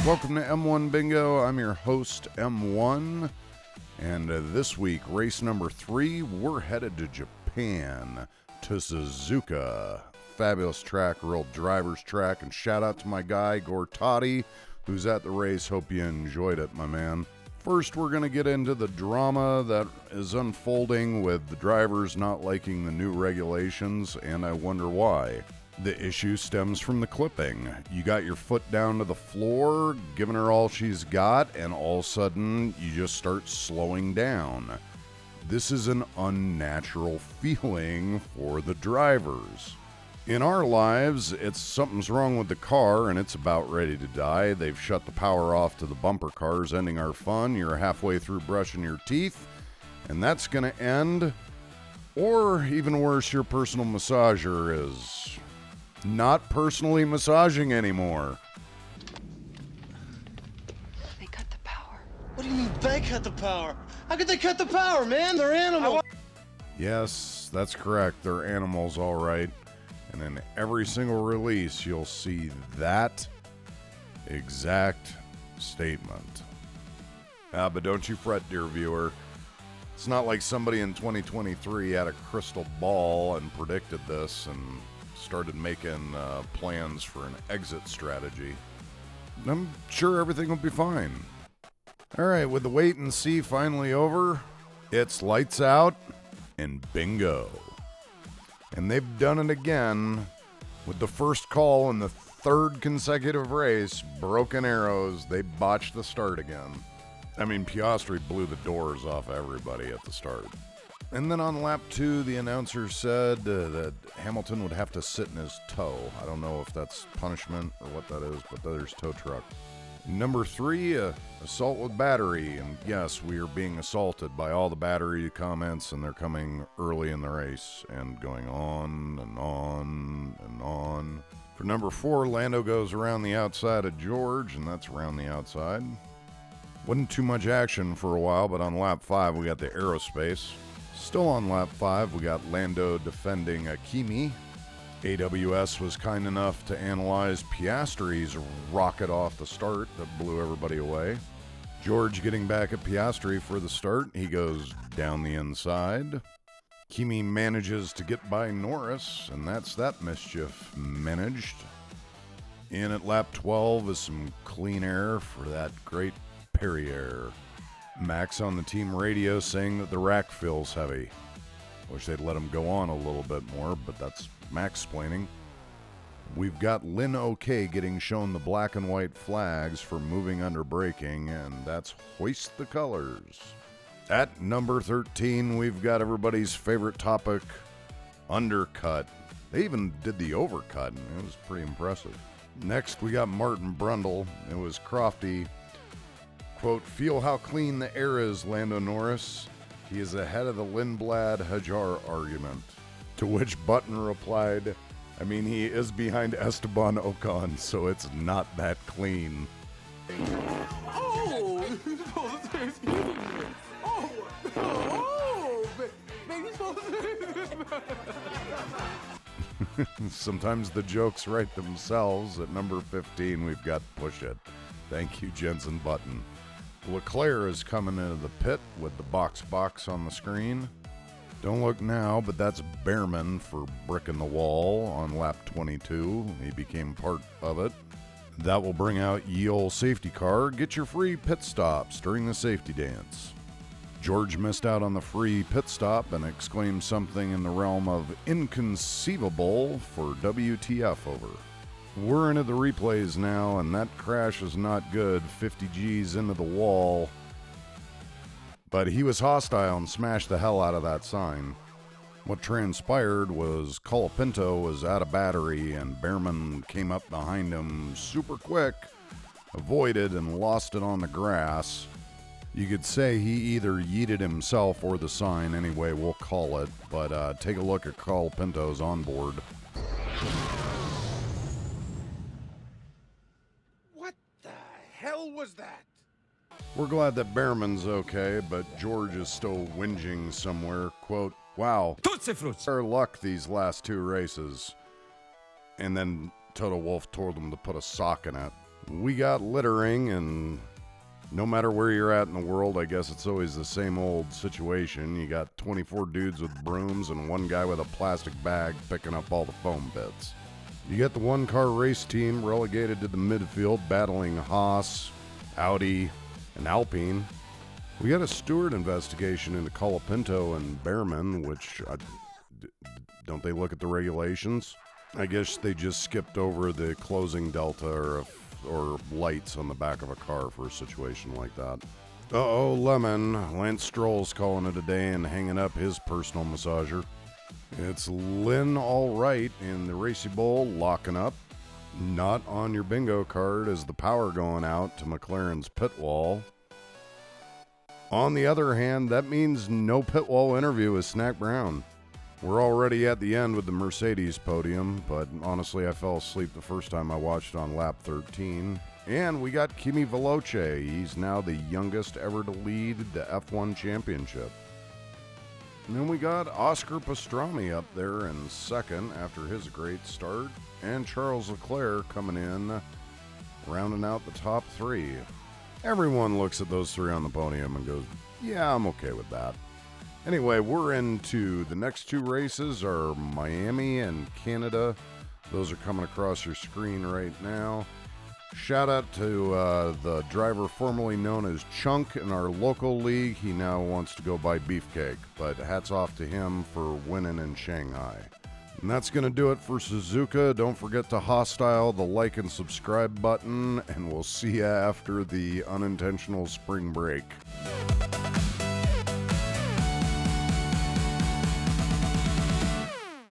Welcome to M1 Bingo. I'm your host, M1. And this week, race number 3, we're headed to Japan, to Suzuka. Fabulous track, real driver's track. And shout out to my guy, Gortati, who's at the race. Hope you enjoyed it, my man. First, we're going to get into the drama that is unfolding with the drivers not liking the new regulations, and I wonder why. The issue stems from the clipping. You got your foot down to the floor, giving her all she's got, and all of a sudden, you just start slowing down. This is an unnatural feeling for the drivers. In our lives, it's something's wrong with the car, and it's about ready to die. They've shut the power off to the bumper cars, ending our fun. You're halfway through brushing your teeth, and that's going to end. Or, even worse, your personal massager is not personally massaging anymore. They cut the power. What do you mean they cut the power? How could they cut the power, man? They're animals. Yes, that's correct. They're animals, all right. And in every single release, you'll see that exact statement. But don't you fret, dear viewer. It's not like somebody in 2023 had a crystal ball and predicted this and started making plans for an exit strategy. I'm sure everything will be fine. All right, with the wait and see finally over, it's lights out and bingo. And they've done it again with the first call in the third consecutive race. Broken arrows. They botched the start again. I mean, Piastri blew the doors off everybody at the start. And then on lap 2, the announcer said that Hamilton would have to sit in his tow. I don't know if that's punishment or what that is, but there's tow truck. Number 3, assault with battery. And yes, we are being assaulted by all the battery comments, and they're coming early in the race and going on and on and on. For number 4, Lando goes around the outside of George, and that's around the outside. Wasn't too much action for a while, but on lap 5, we got the aerospace. Still on lap 5, we got Lando defending Kimi. AWS was kind enough to analyze Piastri's rocket off the start that blew everybody away. George getting back at Piastri for the start. He goes down the inside. Kimi manages to get by Norris, and that's that mischief managed. In at lap 12 is some clean air for that great Perrier. Max on the team radio saying that the rack feels heavy. Wish they'd let him go on a little bit more, but that's Max explaining. We've got Lynn OK getting shown the black and white flags for moving under braking, and that's hoist the colors. At number 13, we've got everybody's favorite topic, undercut. They even did the overcut, and it was pretty impressive. Next, we got Martin Brundle. It was Crofty. Quote, feel how clean the air is, Lando Norris. He is ahead of the Lindblad-Hajar argument. To which Button replied, I mean, he is behind Esteban Ocon, so it's not that clean. Oh! Sometimes the jokes write themselves. At number 15, we've got Push It. Thank you, Jensen Button. Leclerc is coming into the pit with the box on the screen. Don't look now, but that's Behrman for bricking the wall on lap 22. He became part of it. That will bring out ye ol' safety car. Get your free pit stops during the safety dance. George missed out on the free pit stop and exclaimed something in the realm of inconceivable for WTF over. We're into the replays now, and that crash is not good. 50 G's into the wall. But he was hostile and smashed the hell out of that sign. What transpired was Colapinto was out of battery, and Behrman came up behind him super quick, avoided, and lost it on the grass. You could say he either yeeted himself or the sign. Anyway, we'll call it. But take a look at Colapinto's onboard. Hell was that? We're glad that Behrman's okay, but George is still whinging somewhere. Quote, wow, our luck these last 2 races. And then Toto Wolff told him to put a sock in it. We got littering, and no matter where you're at in the world, I guess it's always the same old situation. You got 24 dudes with brooms and one guy with a plastic bag picking up all the foam bits. You get the one-car race team relegated to the midfield, battling Haas, Audi, and Alpine. We got a steward investigation into Colapinto and Behrman, which, don't they look at the regulations? I guess they just skipped over the closing delta or lights on the back of a car for a situation like that. Uh-oh, Lemon. Lance Stroll's calling it a day and hanging up his personal massager. It's Lynn Allright in the Racy Bowl locking up. Not on your bingo card is the power going out to McLaren's pit wall. On the other hand, that means no pit wall interview with Snack Brown. We're already at the end with the Mercedes podium, but honestly, I fell asleep the first time I watched on lap 13. And we got Kimi Veloce. He's now the youngest ever to lead the F1 championship. And then we got Oscar Pastrami up there in second after his great start. And Charles Leclerc coming in, rounding out the top three. Everyone looks at those three on the podium and goes, yeah, I'm okay with that. Anyway, we're into the next two races are Miami and Canada. Those are coming across your screen right now. Shout out to the driver formerly known as Chunk in our local league. He now wants to go by Beefcake, but hats off to him for winning in Shanghai. And that's going to do it for Suzuka. Don't forget to hostile the like and subscribe button, and we'll see you after the unintentional spring break.